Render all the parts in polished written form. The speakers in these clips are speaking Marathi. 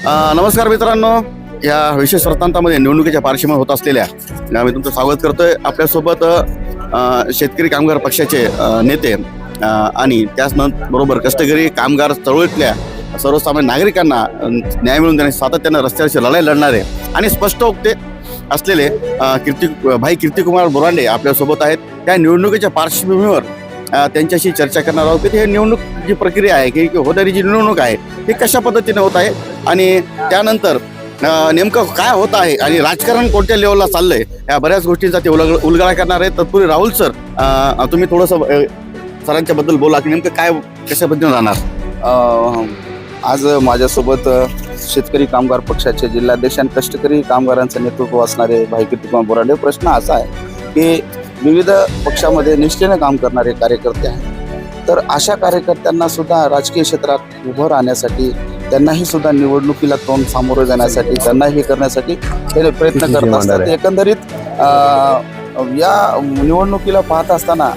नमस्कार मित्रांनो, या विशेष वृत्तांतामध्ये निवडणुकीच्या पार्श्वभूमीवर होत असलेल्या मी तुमचं स्वागत करतोय. आपल्यासोबत शेतकरी कामगार पक्षाचे नेते आणि त्याच बरोबर कष्टकरी कामगार चळवळीतल्या सर्वसामान्य नागरिकांना न्याय मिळवून देण्यास सातत्यानं रस्त्यावरची लढाई लढणारे आणि स्पष्ट वक्ते असलेले भाई कीर्तिकुमार बोरांडे आपल्यासोबत आहेत. त्या निवडणुकीच्या पार्श्वभूमीवर त्यांच्याशी चर्चा करणार आहोत की हे निवडणूक जी प्रक्रिया आहे की होणारी जी निवडणूक आहे ही कशा पद्धतीने होत आहे आणि त्यानंतर नेमकं काय होत आहे आणि राजकारण कोणत्या लेवलला चाललंय या बऱ्याच गोष्टींचा ते उलगडा करणार आहे. तत्पूर्वी राहुल सर, तुम्ही थोडंसं सरांच्या बद्दल बोला की नेमकं काय कशा पद्धतीने राहणार. आज माझ्यासोबत शेतकरी कामगार पक्षाचे जिल्हाध्यक्ष आणि कष्टकरी कामगारांचं नेतृत्व असणारे भाई कीर्तिकुमार बोरांडे. प्रश्न असा आहे की विविध पक्षामध्ये निष्ठेने काम करणारे कार्यकर्ते आहेत, तर अशा कार्यकर्त्यांना सुद्धा राजकीय क्षेत्रात उभं राहण्यासाठी, त्यांनाही सुद्धा निवडणुकीला तोंड सामोरं जाण्यासाठी, त्यांनाही करण्यासाठी ते प्रयत्न करत असतात. एकंदरीत या निवडणुकीला पाहत असताना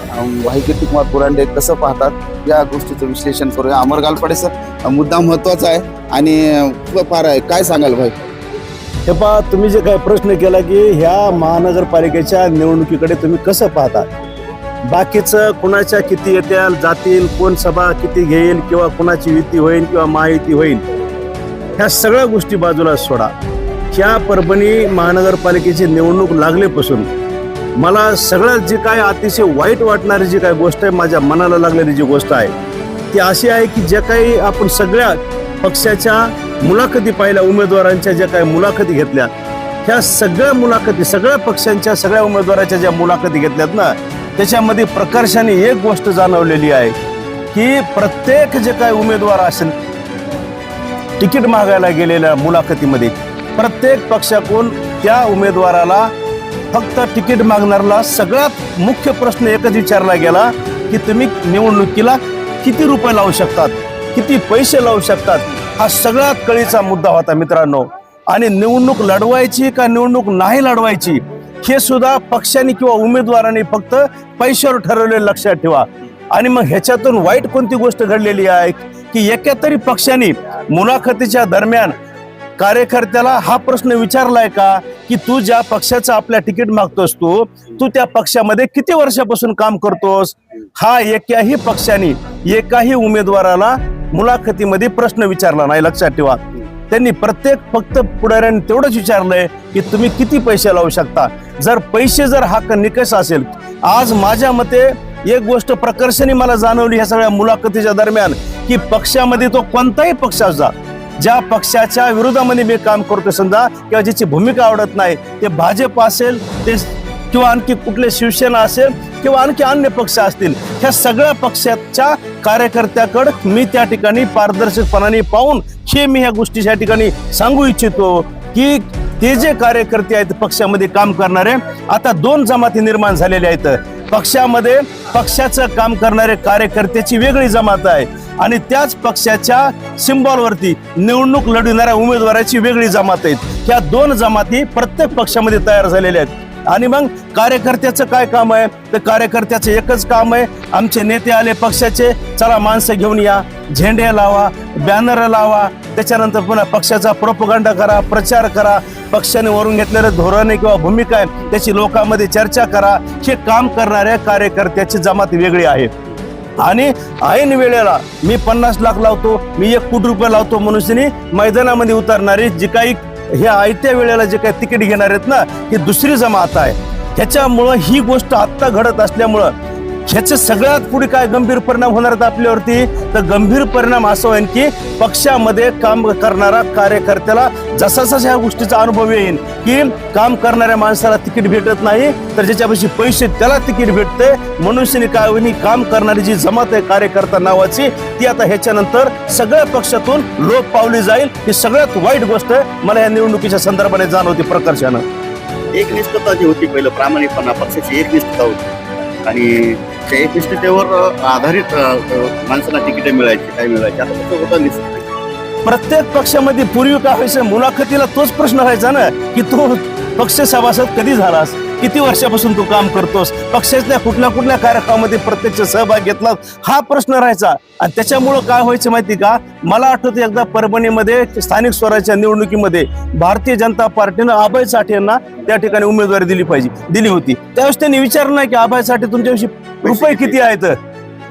भाई कीर्तिकुमार बोरांडे कसं पाहतात या गोष्टीचं विश्लेषण करूया. अमर गालपाडे सर, मुद्दा महत्त्वाचा आहे आणि फार आहे, काय सांगाल भाई? हे पहा, तुम्ही जे काय प्रश्न केला की ह्या महानगरपालिकेच्या निवडणुकीकडे तुम्ही कसं पाहता, बाकीचं कुणाच्या किती येत्या जातील, कोण सभा किती घेईल किंवा कुणाची युती होईल किंवा महायुती होईल, ह्या सगळ्या गोष्टी बाजूला सोडा. ह्या परभणी महानगरपालिकेची निवडणूक लागल्यापासून मला सगळ्यात जी काय अतिशय वाईट वाटणारी जी काय गोष्ट आहे, माझ्या मनाला लागलेली जी गोष्ट आहे ती अशी आहे की जे काही आपण सगळ्या पक्षाच्या मुलाखती पाहिल्या, उमेदवारांच्या ज्या काही मुलाखती घेतल्या, ह्या सगळ्या मुलाखती सगळ्या पक्षांच्या सगळ्या उमेदवाराच्या ज्या मुलाखती घेतल्यात ना, त्याच्यामध्ये प्रकर्षाने एक गोष्ट जाणवलेली आहे की प्रत्येक जे काही उमेदवार असेल तिकीट मागायला गेलेल्या मुलाखतीमध्ये प्रत्येक पक्षाकडून त्या उमेदवाराला फक्त तिकीट मागणाऱ्याला सगळ्यात मुख्य प्रश्न एकच विचारला गेला की तुम्ही निवडणुकीला किती रुपये लावू शकतात, किती पैसे लावू शकतात. हा सगळ्यात कळीचा मुद्दा होता मित्रांनो. आणि निवडणूक लढवायची का निवडणूक नाही लढवायची हे सुद्धा पक्षांनी किंवा उमेदवारांनी फक्त पैशावर ठरवलेलं लक्षात ठेवा. आणि मग ह्याच्यातून वाईट कोणती गोष्ट घडलेली आहे की एका तरी पक्षाने मुलाखतीच्या दरम्यान कार्यकर्त्याला हा प्रश्न विचारलाय का की तू ज्या पक्षाचं आपल्या तिकीट मागतोस तू त्या पक्षामध्ये किती वर्षापासून काम करतोस. हा एकाही पक्षाने एकाही उमेदवाराला मुलाखतीमध्ये प्रश्न विचारला नाही, लक्षात ठेवा. त्यांनी प्रत्येक फक्त पुढाऱ्यांनी तेवढंच विचारलंय की तुम्ही किती पैसे लावू शकता. जर पैसे जर हा निकष असेल, आज माझ्या मते एक गोष्ट प्रकर्षाने मला जाणवली ह्या सगळ्या मुलाखतीच्या दरम्यान की पक्षामध्ये तो कोणताही पक्ष असा, ज्या पक्षाच्या विरोधामध्ये मी काम करतो समजा किंवा ज्याची भूमिका आवडत नाही, ते भाजप असेल ते किंवा आणखी कुठले शिवसेना असेल किंवा आणखी अन्य पक्ष असतील, ह्या सगळ्या पक्षाच्या कार्यकर्त्याकडे मी त्या ठिकाणी पारदर्शकपणाने पाहून मी ह्या गोष्टी या ठिकाणी सांगू इच्छितो की ते जे कार्यकर्ते आहेत पक्षामध्ये काम करणारे, आता दोन जमाती निर्माण झालेल्या आहेत. पक्षामध्ये पक्षाचं काम करणारे कार्यकर्त्याची वेगळी जमात आहे आणि त्याच पक्षाच्या सिम्बॉलवरती निवडणूक लढवणाऱ्या उमेदवाराची वेगळी जमात आहेत. ह्या दोन जमाती प्रत्येक पक्षामध्ये तयार झालेल्या आहेत. आणि मग कार्यकर्त्याचं काय काम आहे तर कार्यकर्त्याचं एकच काम आहे, आमचे नेते आले पक्षाचे, चला माणसं घेऊन या, झेंडे लावा, बॅनर लावा, त्याच्यानंतर पुन्हा पक्षाचा प्रोपगंडा करा, प्रचार करा, पक्षाने वरून घेतलेलं धोरण किंवा भूमिका आहे त्याची लोकांमध्ये चर्चा करा. हे काम करणाऱ्या कार्यकर्त्याची जमात वेगळी आहे. आणि ऐन वेळेला मी 50 लाख लावतो, मी 1 कोटी रुपये लावतो म्हणून मैदानामध्ये उतरणारी जी काही ह्या आयत्या वेळेला जे काही तिकीट घेणार आहेत ना, ही दुसरी जमात आहे. ह्याच्यामुळं ही गोष्ट आत्ता घडत असल्यामुळं ह्याचे सगळ्यात पुढे काय गंभीर परिणाम होणार आहेत आपल्यावरती, तर गंभीर परिणाम असं होईल की पक्षामध्ये काम करणारा कार्यकर्त्याला जसा जसा ह्या गोष्टीचा अनुभव येईल की काम करणाऱ्या माणसाला तिकीट भेटत नाही तर ज्याच्यापाशी पैसे त्याला तिकीट भेटते. मनुष्याने काय होईल, काम करणारी जी जमात आहे कार्यकर्ता नावाची, ती आता ह्याच्यानंतर सगळ्या पक्षातून लोप पावली जाईल. ही सगळ्यात वाईट गोष्ट मला या निवडणुकीच्या संदर्भाने जाणवते प्रकर्षानं. एकनिष्ठता जी होती पहिलं, प्रामाणिकपणा, पक्षाची एकनिष्ठता होती आणि त्या एकनिष्ठतेवर आधारित माणसांना तिकीट मिळायची, काय मिळायची. आता कसं होतं निश्चित प्रत्येक पक्षामध्ये पूर्वी काय व्हायचं, मुलाखतीला तोच प्रश्न व्हायचा ना की तू पक्ष सभासद कधी झालास, किती वर्षापासून तू काम करतोस, पक्षाच्या कुठल्या कुठल्या कार्यक्रमामध्ये प्रत्यक्ष सहभाग घेतला, हा प्रश्न राहायचा. आणि त्याच्यामुळं काय व्हायचं माहिती का, मला आठवतं एकदा परभणीमध्ये स्थानिक स्वराज्याच्या निवडणुकीमध्ये भारतीय जनता पार्टीनं अभय साठे यांना त्या ठिकाणी उमेदवारी दिली होती. त्यावेळेस त्यांनी विचारलं नाही की अभय साठे तुमच्याविषयी रुपये किती आहेत,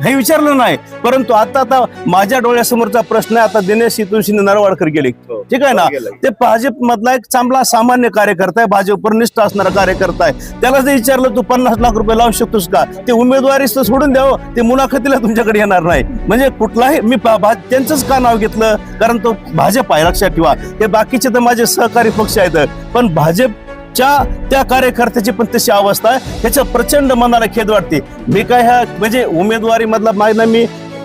हे विचारलं नाही. परंतु आता माझ्या डोळ्यासमोरचा प्रश्न आहे, आता दिनेश शिंदे नरवाडकर गेले, ठीक आहे ना, ते भाजप मधला एक चांगला सामान्य कार्यकर्ता आहे, भाजपवर निष्ठ असणारा कार्यकर्ता आहे. त्याला जर विचारलं तू 50 लाख रुपये लावू शकतोस का, ते उमेदवारी सोडून द्यावं, ते मुलाखतीला तुमच्याकडे येणार नाही. म्हणजे कुठलाही मी त्यांचंच का नाव घेतलं, कारण तो भाजप आहे, लक्षात ठेवा. हे बाकीचे तर माझे सहकारी पक्ष आहेत, पण भाजपच्या त्या कार्यकर्त्याची पण तशी अवस्था आहे. त्याच्या प्रचंड मनाला खेद वाटते. मी काय ह्या म्हणजे उमेदवारी मधला मागणं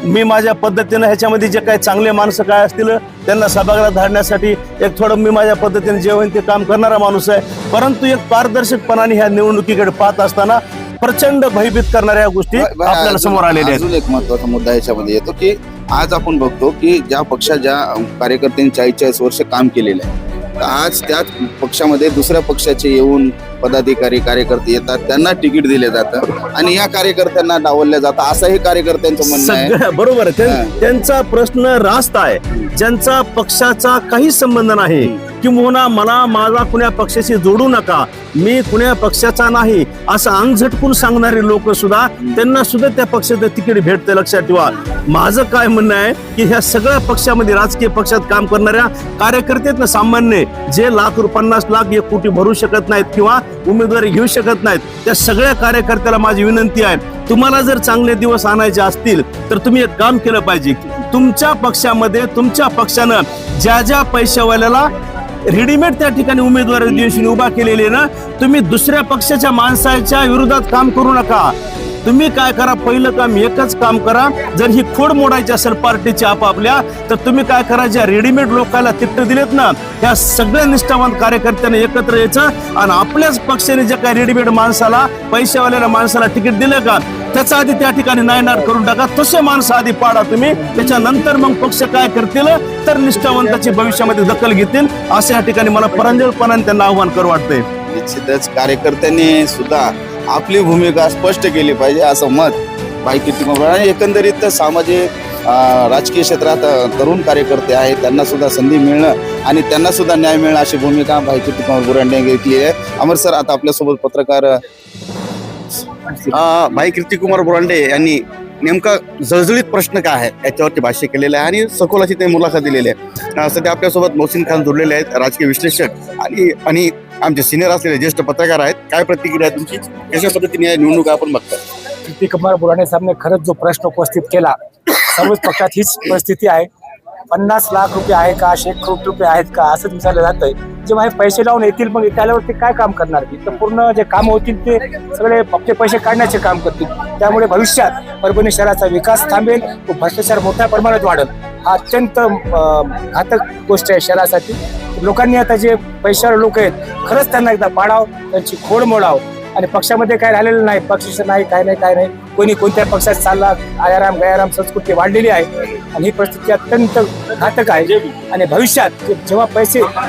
मी माझ्या पद्धतीनं ह्याच्यामध्ये जे काही चांगले माणसं काय असतील त्यांना सभागृहात धाडण्यासाठी एक थोडं मी माझ्या पद्धतीने जे होईल ते काम करणारा माणूस आहे. परंतु एक पारदर्शकपणाने ह्या निवडणुकीकडे पाहत असताना प्रचंड भयभीत करणाऱ्या गोष्टी आपल्याला समोर आलेल्या आहेत. अजून एक महत्वाचा मुद्दा याच्यामध्ये येतो की आज आपण बघतो की ज्या पक्षात ज्या कार्यकर्त्यांनी 40-40 वर्ष काम केलेलं आहे, आज त्याच पक्षामध्ये दुसऱ्या पक्षाचे येऊन पदाधिकारी कार्यकर्ते येतात, त्यांना तिकीट दिले जातं आणि या कार्यकर्त्यांना डावलल्या जातं, असंही कार्यकर्त्यांचं म्हणणं आहे. सगळं बरोबर आहे. त्यांचा प्रश्न रास्त आहे, ज्यांचा पक्षाचा काही संबंध नाही, किंवा मला माझा कुण्या पक्षाशी जोडू नका, मी कुण्या पक्षाचा नाही असं अंग झटकून सांगणारे लोक सुद्धा त्यांना सुद्धा त्या पक्षाचं तिकीट भेटते. लक्षात ठेवा. माझं काय म्हणणं आहे की ह्या सगळ्या पक्षामध्ये राजकीय पक्षात काम करणाऱ्या कार्यकर्त्यात सामान्य जे 50 लाख 1 कोटी भरू शकत नाहीत किंवा उमेदवारी घेऊ शकत नाहीत, त्या सगळ्या कार्यकर्त्याला माझी विनंती आहे, तुम्हाला जर चांगले दिवस आणायचे असतील तर तुम्ही एक काम केलं पाहिजे. तुमच्या पक्षामध्ये तुमच्या पक्षानं ज्या पैशावाल्याला रेडीमेड त्या ठिकाणी उमेदवारी दिवशी उभा केलेले ना, तुम्ही दुसऱ्या पक्षाच्या माणसाच्या विरोधात काम करू नका. तुम्ही काय करा, पहिलं काम एकच काम करा, जर ही खोड मोडायची असेल पार्टीची आपापल्या, तर तुम्ही काय करा, ज्या रेडीमेड लोकांना तिकीट दिलेत ना, त्या सगळ्या निष्ठावान कार्यकर्त्यांना एकत्र यायचं आणि आपल्याच पक्षाने जे काही रेडीमेड माणसाला पैशावाल्याला माणसाला तिकीट दिलं का, त्याचा आधी त्या ठिकाणी नायनाट करून टाका. तसे माणसं आधी पाडा तुम्ही, त्याच्यानंतर मग पक्ष काय करतील तर निष्ठावंताची भविष्यामध्ये दखल घेतील. असं या ठिकाणी मला परांजळपणाने त्यांना आव्हान करू वाटतंय. निश्चितच कार्यकर्त्यांनी सुद्धा आपली भूमिका स्पष्ट केली पाहिजे असं मत भाई कीर्तिकुमार आणि एकंदरीत सामाजिक राजकीय क्षेत्रात तरुण कार्यकर्ते आहेत, त्यांना सुद्धा संधी मिळणं आणि त्यांना सुद्धा न्याय मिळणं अशी भूमिका भाई कीर्तिकुमार बोरांडे यांनी घेतली आहे. अमर सर, आता आपल्यासोबत पत्रकार भाई कीर्तिकुमार बोरांडे यांनी नेमका जळजळीत प्रश्न काय आहे याच्यावरती भाष्य केलेलं आहे आणि सखोल अशी ते मुलाखत दिलेली आहे. सध्या आपल्यासोबत मोहसिन खान जोडलेले आहेत, राजकीय विश्लेषक आणि आमचे सिनियर असलेले ज्येष्ठ पत्रकार आहेत. काय प्रतिक्रिया आहे तुमची, कशा पद्धतीने निवडणूक आपण बघताय? कीर्तिकुमार बोरांडे साहेबांनी खरंच जो प्रश्न उपस्थित केला, सर्वच पक्षात हीच परिस्थिती आहे. 50 लाख रुपये आहे का, 1 कोटी रुपये आहेत का, असं विचारलं जातंय. जेव्हा हे पैसे लावून येतील, मग त्याच्यावर ते काय काम करणार? तर पूर्ण जे काम होतील ते सगळे फक्त पैसे काढण्याचे काम करतील. त्यामुळे भविष्यात परभणी शहराचा विकास थांबेल, तो भ्रष्टाचार मोठ्या प्रमाणात वाढेल. हा अत्यंत घातक गोष्ट आहे शहरासाठी. लोकांनी आता जे पैशावर लोक आहेत, खरंच त्यांना एकदा पाडाव, त्यांची खोड मोडाव. आणि पक्षामध्ये काय राहिलेलं नाही, पक्ष नाही, काय नाही, कोणी कोणत्या पक्षात चालला, आयाराम गयाराम संस्कृती वाढलेली आहे आणि ही परिस्थिती अत्यंत घातक आहे. आणि भविष्यात जेव्हा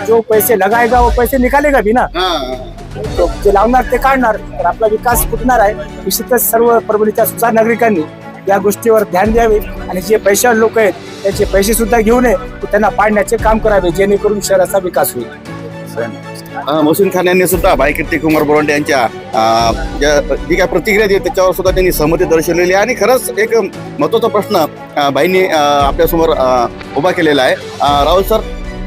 जो पैसे लगाएगा वो पैसे निकालेगा भी ना, तो जे लावणार ते काढणार, तर आपला विकास फुटणार आहे. निश्चितच सर्व परभणीच्या सुजाण नागरिकांनी या गोष्टीवर ध्यान द्यावे आणि जे पैशावर लोक आहेत त्यांचे पैसे सुद्धा घेऊ नये, त्यांना पाडण्याचे काम करावे, जेणेकरून शहराचा विकास होईल. मोहसिन खान यांनी सुद्धा भाई कीर्तिकुमार बोरांडे यांच्या जी काय प्रतिक्रिया दिली त्याच्यावर सुद्धा त्यांनी सहमती दर्शवलेली आहे आणि खरंच एक महत्त्वाचा प्रश्न भाईंनी आपल्यासमोर उभा केलेला आहे. राहुल सर,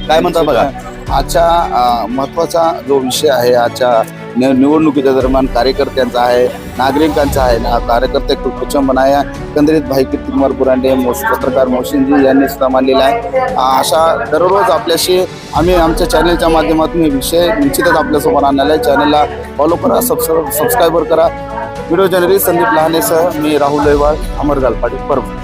काय म्हणतात बघा? आजच्या महत्वाचा जो विषय आहे आजच्या निवडणुकीच्या दरम्यान कार्यकर्त्यांचा आहे, नागरिकांचा आहे. कार्यकर्ते खूप कुचंबना आहे. एकंदरीत भाई कीर्तिकुमार बोरांडे पत्रकार मोहसिनजी यांनी सुद्धा मांडलेला आहे. अशा दररोज आपल्याशी आम्ही आमच्या चॅनलच्या माध्यमातून हे विषय निश्चितच आपल्यासमोर आणलेला आहे. चॅनलला फॉलो करा, सबस्क्राईबर करा. व्हिडिओ जर्नलिस्ट संदीप लहानेसह मी राहुल लोयवाळ, अमर गालपाटी, परभणी.